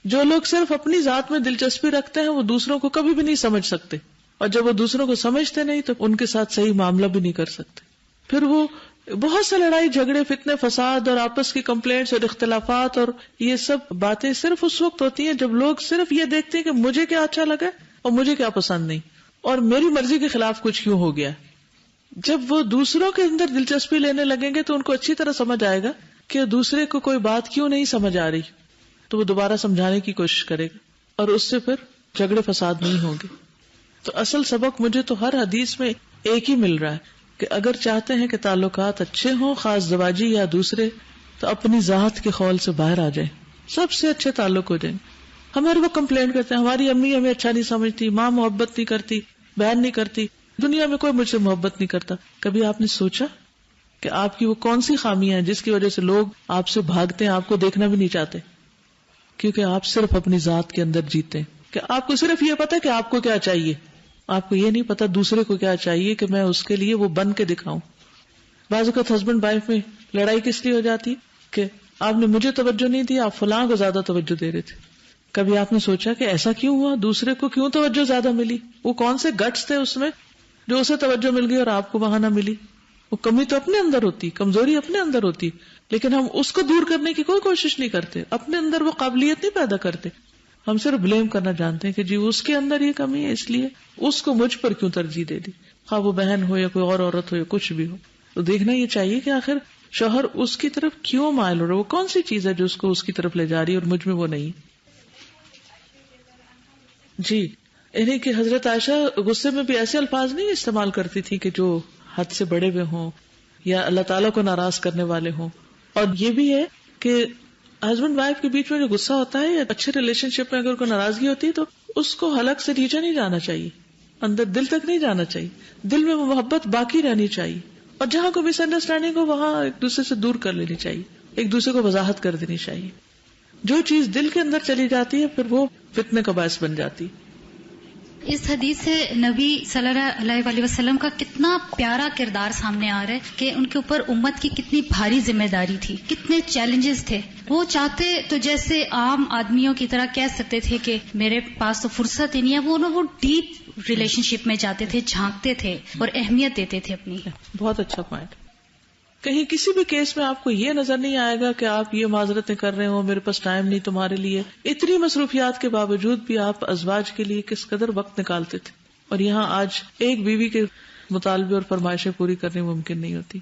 جو لوگ صرف اپنی ذات میں دلچسپی رکھتے ہیں وہ دوسروں کو کبھی بھی نہیں سمجھ سکتے، اور جب وہ دوسروں کو سمجھتے نہیں تو ان کے ساتھ صحیح معاملہ بھی نہیں کر سکتے. پھر وہ بہت سے لڑائی جھگڑے، فتنے فساد اور آپس کی کمپلینٹس اور اختلافات اور یہ سب باتیں صرف اس وقت ہوتی ہیں جب لوگ صرف یہ دیکھتے ہیں کہ مجھے کیا اچھا لگا اور مجھے کیا پسند نہیں، اور میری مرضی کے خلاف کچھ کیوں ہو گیا. جب وہ دوسروں کے اندر دلچسپی لینے لگیں گے تو ان کو اچھی طرح سمجھ آئے گا کہ دوسرے کو کوئی بات کیوں نہیں سمجھ آ رہی، تو وہ دوبارہ سمجھانے کی کوشش کرے گا، اور اس سے پھر جھگڑے فساد نہیں ہوں گے. تو اصل سبق مجھے تو ہر حدیث میں ایک ہی مل رہا ہے کہ اگر چاہتے ہیں کہ تعلقات اچھے ہوں، خاص زواجی یا دوسرے، تو اپنی ذات کے خول سے باہر آ جائیں، سب سے اچھے تعلق ہو جائیں. ہمارے وہ کمپلینٹ کرتے ہیں ہماری امی ہمیں اچھا نہیں سمجھتی، ماں محبت نہیں کرتی، بہن نہیں کرتی، دنیا میں کوئی مجھ سے محبت نہیں کرتا. کبھی آپ نے سوچا کہ آپ کی وہ کون سی خامیاں ہیں جس کی وجہ سے لوگ آپ سے بھاگتے ہیں، آپ کو دیکھنا بھی نہیں چاہتے؟ کیونکہ آپ صرف اپنی ذات کے اندر جیتے ہیں، کہ آپ کو صرف یہ پتا کہ آپ کو کیا چاہیے، آپ کو یہ نہیں پتا دوسرے کو کیا چاہیے کہ میں اس کے لیے وہ بن کے دکھاؤں. بعض اوقات ہسبینڈ وائف میں لڑائی کس لیے ہو جاتی کہ آپ نے مجھے توجہ نہیں دی، آپ فلاں کو زیادہ توجہ دے رہے تھے، کبھی آپ نے سوچا کہ ایسا کیوں ہوا، دوسرے کو کیوں توجہ زیادہ ملی؟ وہ کون سے گٹس تھے اس میں جو اسے توجہ مل گئی اور آپ کو وہاں نہ ملی؟ وہ کمی تو اپنے اندر ہوتی، کمزوری اپنے اندر ہوتی، لیکن ہم اس کو دور کرنے کی کوئی کوشش نہیں کرتے، اپنے اندر وہ قابلیت نہیں پیدا کرتے. ہم صرف بلیم کرنا جانتے ہیں کہ جی اس کے اندر یہ کمی ہے، اس لیے اس کو مجھ پر کیوں ترجیح دے دی، خواہ وہ بہن ہو یا کوئی اور عورت ہو یا کچھ بھی ہو. تو دیکھنا یہ چاہیے کہ آخر شوہر اس کی طرف کیوں مائل ہو رہا ہے، وہ کون سی چیز ہے جو اس کو اس کی طرف لے جا رہی ہے اور مجھ میں وہ نہیں. جی یعنی کہ حضرت عائشہ غصے میں بھی ایسے الفاظ نہیں استعمال کرتی تھی کہ جو حد سے بڑے ہوئے ہوں یا اللہ تعالیٰ کو ناراض کرنے والے ہوں. اور یہ بھی ہے کہ ہسبینڈ وائف کے بیچ میں جو غصہ ہوتا ہے یا اچھے ریلیشن شپ میں اگر کوئی ناراضگی ہوتی ہے تو اس کو حلق سے نیچے نہیں جانا چاہیے، اندر دل تک نہیں جانا چاہیے، دل میں وہ محبت باقی رہنی چاہیے، اور جہاں کوئی مس انڈرسٹینڈنگ ہو وہاں ایک دوسرے سے دور کر لینی چاہیے، ایک دوسرے کو وضاحت کر دینی چاہیے. جو چیز دل کے اندر چلی جاتی ہے پھر وہ فتنے کا باعث بن جاتی. اس حدیث سے نبی صلی اللہ علیہ وسلم کا کتنا پیارا کردار سامنے آ رہا ہے کہ ان کے اوپر امت کی کتنی بھاری ذمہ داری تھی، کتنے چیلنجز تھے. وہ چاہتے تو جیسے عام آدمیوں کی طرح کہہ سکتے تھے کہ میرے پاس تو فرصت ہی نہیں ہے، وہ ڈیپ ریلیشن شپ میں جاتے تھے، جھانکتے تھے اور اہمیت دیتے تھے اپنی. بہت اچھا پوائنٹ. کہیں کسی بھی کیس میں آپ کو یہ نظر نہیں آئے گا کہ آپ یہ معذرتیں کر رہے ہو، میرے پاس ٹائم نہیں تمہارے لیے. اتنی مصروفیات کے باوجود بھی آپ ازواج کے لیے کس قدر وقت نکالتے تھے، اور یہاں آج ایک بیوی کے مطالبے اور فرمائشیں پوری کرنی ممکن نہیں ہوتی.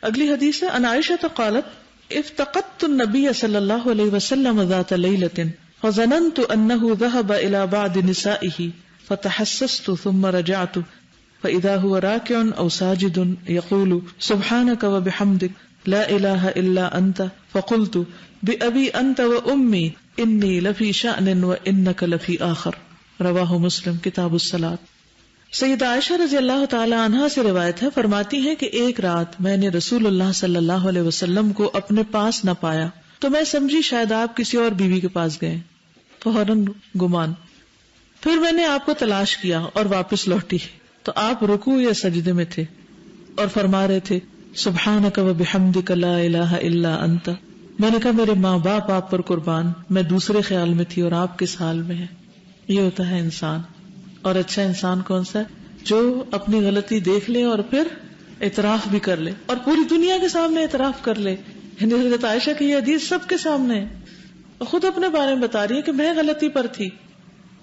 اگلی حدیث ہے عن عائشہ قالت افتقدت النبی صلی اللہ علیہ وسلم ذات لیلۃ فظننت انه ذهب الى بعض نسائه فتحسست ثم رجعت فإذا هو راكع أو ساجد يقول سبحانك وبحمدك لا إله إلا أنت فقلت بأبي أنت وأمي إني لفي شأن وإنك لفي آخر. رواہ مسلم کتاب الصلاۃ. سیدہ عائشہ رضی اللہ تعالی عنہا سے روایت ہے، فرماتی ہیں کہ ایک رات میں نے رسول اللہ صلی اللہ علیہ وسلم کو اپنے پاس نہ پایا تو میں سمجھی شاید آپ کسی اور بیوی کے پاس گئے، فوراً گمان. پھر میں نے آپ کو تلاش کیا اور واپس لوٹی تو آپ رکوع یا سجدے میں تھے اور فرما رہے تھے سبحانک و بحمدک لا الہ الا انت. میں نے کہا میرے ماں باپ آپ پر قربان، میں دوسرے خیال میں تھی اور آپ کس حال میں ہیں. یہ ہوتا ہے انسان. اور اچھا انسان کون سا ہے؟ جو اپنی غلطی دیکھ لے اور پھر اعتراف بھی کر لے اور پوری دنیا کے سامنے اعتراف کر لے. حضرت عائشہ کی یہ حدیث سب کے سامنے ہے، خود اپنے بارے میں بتا رہی ہے کہ میں غلطی پر تھی.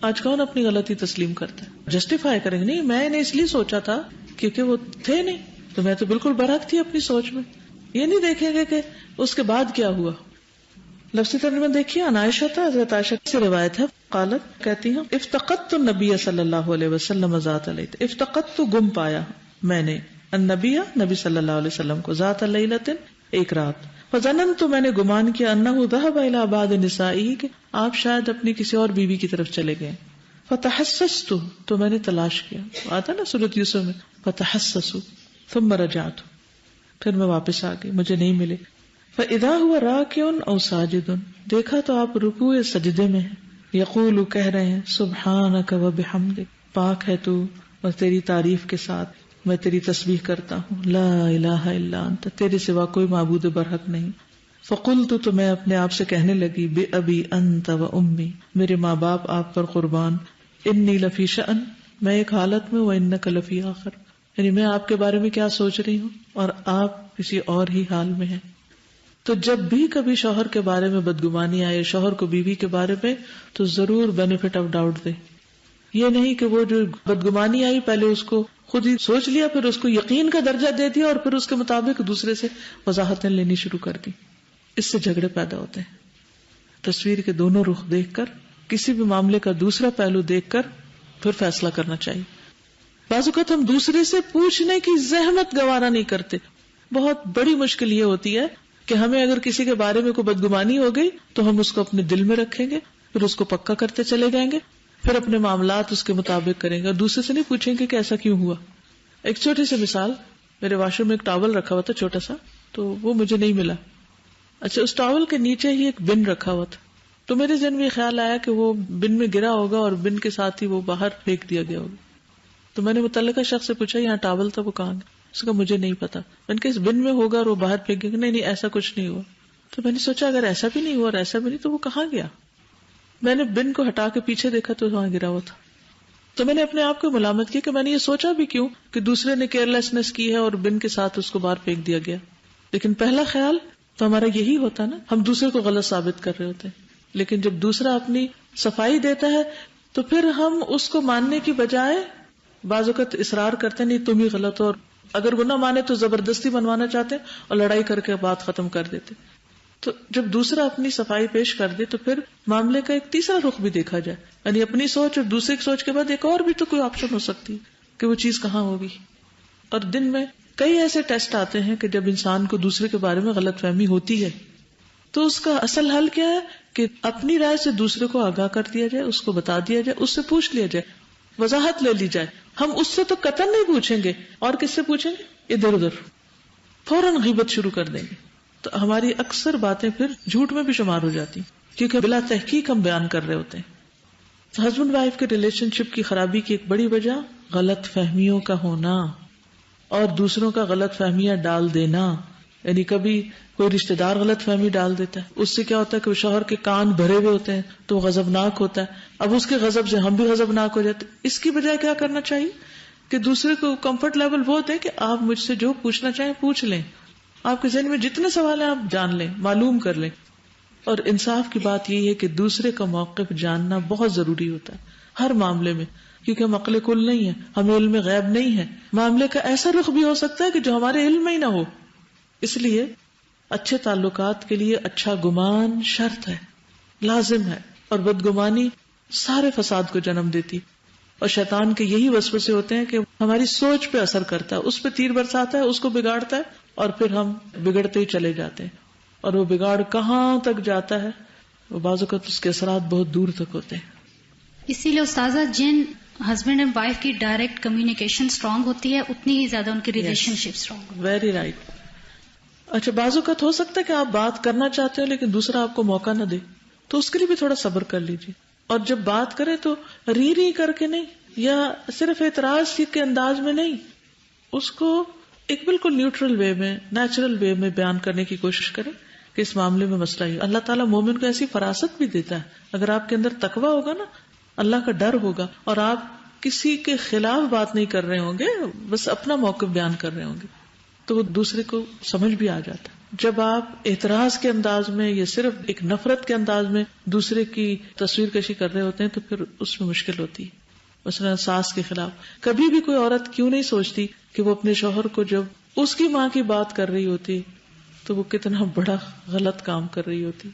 آج کون اپنی غلطی تسلیم کرتا ہے؟ جسٹیفائی کریں گے نہیں، میں نے اس لیے سوچا تھا کیونکہ وہ تھے نہیں، تو میں تو بالکل برحق تھی اپنی سوچ میں. یہ نہیں دیکھیں گے کہ اس کے بعد کیا ہوا. لفظی ترجمہ دیکھیے. عن عائشہ تھا، حضرت عائشہ سے روایت ہے، قالت کہتی ہیں افتقدت النبی صلی اللہ علیہ وسلم ذات لیلۃ. افتقدت گم پایا میں نے النبی نبی صلی اللہ علیہ وسلم کو ذات لیلۃ ایک رات. فظننت میں نے گمان کیا انہ ذهب الى بعض نسائه کہ آپ شاید اپنی کسی اور بیوی کی طرف چلے گئے. فتحسست تو میں نے تلاش کیا، آتا نا سورۃ یوسف میں فتحسست ثم رجعت، پھر میں واپس آ گئی، مجھے نہیں ملے. فاذا هو راکع او ساجد دیکھا تو آپ رکوع سجدے میں ہیں. یقول کہہ رہے ہیں سبحانک و بحمدک، پاک ہے تو اور تیری تعریف کے ساتھ میں تیری تسبیح کرتا ہوں. لا الہ الا انت، تیرے سوا کوئی معبود برحق نہیں. فقلت تو میں اپنے آپ سے کہنے لگی بے ابی انت و امی، میرے ماں باپ آپ پر قربان. انی لفی شأن، میں ایک حالت میں، و انک لفی آخر، یعنی میں آپ کے بارے میں کیا سوچ رہی ہوں اور آپ کسی اور ہی حال میں ہیں. تو جب بھی کبھی شوہر کے بارے میں بدگمانی آئے، شوہر کو بیوی کے بارے میں، تو ضرور بینیفٹ آف ڈاؤٹ دے. یہ نہیں کہ وہ جو بدگمانی آئی پہلے اس کو خود ہی سوچ لیا، پھر اس کو یقین کا درجہ دے دیا اور پھر اس کے مطابق دوسرے سے وضاحتیں لینی شروع کر دی. اس سے جھگڑے پیدا ہوتے ہیں. تصویر کے دونوں رخ دیکھ کر، کسی بھی معاملے کا دوسرا پہلو دیکھ کر پھر فیصلہ کرنا چاہیے. بعض اوقات ہم دوسرے سے پوچھنے کی زحمت گوارا نہیں کرتے. بہت بڑی مشکل یہ ہوتی ہے کہ ہمیں اگر کسی کے بارے میں کوئی بدگمانی ہو گئی تو ہم اس کو اپنے دل میں رکھیں گے، پھر اس کو پکا کرتے چلے جائیں گے، پھر اپنے معاملات اس کے مطابق کریں گے اور دوسرے سے نہیں پوچھیں گے کہ ایسا کیوں ہوا. ایک چھوٹی سی مثال، میرے واش روم میں ایک ٹاول رکھا ہوا تھا چھوٹا سا، تو وہ مجھے نہیں ملا. اچھا، اس ٹاول کے نیچے ہی ایک بن رکھا ہوا تھا، تو میرے ذہن میں خیال آیا کہ وہ بن میں گرا ہوگا اور بن کے ساتھ ہی وہ باہر پھینک دیا گیا ہوگا. تو میں نے متعلقہ شخص سے پوچھا یہاں ٹاول تھا، وہ کہاں گیا؟ اس کا مجھے نہیں پتا. میں نے کہا اس بن میں ہوگا اور وہ باہر پھینک گیا. نہیں ایسا کچھ نہیں ہوا. تو میں نے سوچا اگر ایسا بھی نہیں ہوا اور ایسا بھی نہیں تو وہ کہاں گیا؟ میں نے بن کو ہٹا کے پیچھے دیکھا تو وہاں گرا ہوا تھا. تو میں نے اپنے آپ کو ملامت کی کہ میں نے یہ سوچا بھی کیوں کہ دوسرے نے کیئر لیسنس کی ہے اور بن کے ساتھ اس کو باہر پھینک دیا گیا. لیکن پہلا خیال تو ہمارا یہی ہوتا نا, ہم دوسرے کو غلط ثابت کر رہے ہوتے ہیں. لیکن جب دوسرا اپنی صفائی دیتا ہے تو پھر ہم اس کو ماننے کی بجائے بعض اوقات اصرار کرتے نہیں تم ہی غلط ہو, اور اگر وہ نہ مانے تو زبردستی منوانا چاہتے اور لڑائی کر کے بات ختم کر دیتے. تو جب دوسرا اپنی صفائی پیش کر دے تو پھر معاملے کا ایک تیسرا رخ بھی دیکھا جائے, یعنی اپنی سوچ اور دوسرے کی سوچ کے بعد ایک اور بھی تو کوئی آپشن ہو سکتی کہ وہ چیز کہاں ہوگی. اور دن میں کئی ایسے ٹیسٹ آتے ہیں کہ جب انسان کو دوسرے کے بارے میں غلط فہمی ہوتی ہے تو اس کا اصل حل کیا ہے کہ اپنی رائے سے دوسرے کو آگاہ کر دیا جائے, اس کو بتا دیا جائے, اس سے پوچھ لیا جائے, وضاحت لے لی جائے. ہم اس سے تو قطعاً نہیں پوچھیں گے, اور کس سے پوچھیں گے؟ ادھر ادھر فوراً غیبت شروع کر دیں گے. تو ہماری اکثر باتیں پھر جھوٹ میں بھی شمار ہو جاتی کیونکہ بلا تحقیق ہم بیان کر رہے ہوتے ہیں. ہسبینڈ وائف کے ریلیشن شپ کی خرابی کی ایک بڑی وجہ غلط فہمیوں کا ہونا اور دوسروں کا غلط فہمیاں ڈال دینا. یعنی کبھی کوئی رشتہ دار غلط فہمی ڈال دیتا ہے, اس سے کیا ہوتا ہے کہ وہ شوہر کے کان بھرے ہوئے ہوتے ہیں تو وہ غضبناک ہوتا ہے. اب اس کے غضب سے ہم بھی غضبناک ہو جاتے. اس کی بجائے کیا کرنا چاہیے کہ دوسرے کو کمفرٹ لیول وہ دیں کہ آپ مجھ سے جو پوچھنا چاہیں پوچھ لیں, آپ کے ذہن میں جتنے سوال ہیں آپ جان لیں, معلوم کر لیں. اور انصاف کی بات یہ ہے کہ دوسرے کا موقف جاننا بہت ضروری ہوتا ہے ہر معاملے میں, کیونکہ ہم عقل کل نہیں ہے, ہمیں علم غیب نہیں ہے. معاملے کا ایسا رخ بھی ہو سکتا ہے کہ جو ہمارے علم میں ہی نہ ہو. اس لیے اچھے تعلقات کے لیے اچھا گمان شرط ہے, لازم ہے, اور بدگمانی سارے فساد کو جنم دیتی. اور شیطان کے یہی وسوسے ہوتے ہیں کہ ہماری سوچ پہ اثر کرتا ہے, اس پہ تیر برساتا ہے, اس کو بگاڑتا ہے, اور پھر ہم بگڑتے ہی چلے جاتے ہیں. اور وہ بگاڑ کہاں تک جاتا ہے, وہ بعض اوقات اس کے اثرات بہت دور تک ہوتے ہیں. اسی لیے استاذہ جن ہسبینڈ اینڈ وائف کی ڈائریکٹ کمیونیکیشن اسٹرانگ ہوتی ہے اتنی ہی زیادہ ان کی ریلیشن شپ اسٹرانگ ہوتی ہے. Very right. اچھا, بعض اوقات ہو سکتا ہے کہ آپ بات کرنا چاہتے ہو لیکن دوسرا آپ کو موقع نہ دے, تو اس کے لیے بھی تھوڑا صبر کر لیجیے. اور جب بات کریں تو ری کر کے نہیں, یا صرف اعتراض کے انداز میں نہیں, اس کو ایک بالکل نیوٹرل وے میں, نیچرل وے میں بیان کرنے کی کوشش کریں کہ اس معاملے میں مسئلہ ہی. اللہ تعالیٰ مومن کو ایسی فراست بھی دیتا ہے, اگر آپ کے اندر تقویٰ ہوگا نا, اللہ کا ڈر ہوگا, اور آپ کسی کے خلاف بات نہیں کر رہے ہوں گے, بس اپنا موقف بیان کر رہے ہوں گے, تو وہ دوسرے کو سمجھ بھی آ جاتا ہے. جب آپ اعتراض کے انداز میں یا صرف ایک نفرت کے انداز میں دوسرے کی تصویر کشی کر رہے ہوتے ہیں تو پھر اس میں مشکل ہوتی ہے. مثلا ساس کے خلاف کبھی بھی کوئی عورت کیوں نہیں سوچتی کہ وہ اپنے شوہر کو جب اس کی ماں کی بات کر رہی ہوتی تو وہ کتنا بڑا غلط کام کر رہی ہوتی,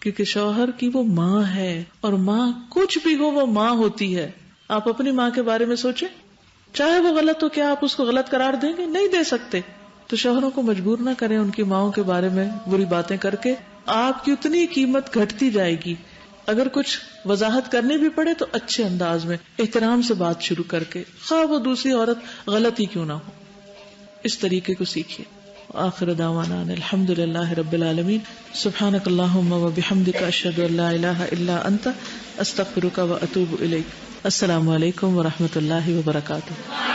کیونکہ شوہر کی وہ ماں ہے, اور ماں کچھ بھی ہو وہ ماں ہوتی ہے. آپ اپنی ماں کے بارے میں سوچیں, چاہے وہ غلط ہو, کیا آپ اس کو غلط قرار دیں گے؟ نہیں دے سکتے. تو شوہروں کو مجبور نہ کریں ان کی ماؤں کے بارے میں بری باتیں کر کے, آپ کی اتنی قیمت گھٹتی جائے گی. اگر کچھ وضاحت کرنی بھی پڑے تو اچھے انداز میں احترام سے بات شروع کر کے, خواہ وہ دوسری عورت غلط ہی کیوں نہ ہو, اس طریقے کو سیکھیے. آخر دعوانا الحمدللہ رب العالمین. سبحانک اللہم و بحمدک, اشہد ان لا الہ الا انت, استغفرک و اتوب الیک. السلام علیکم و رحمۃ اللہ وبرکاتہ.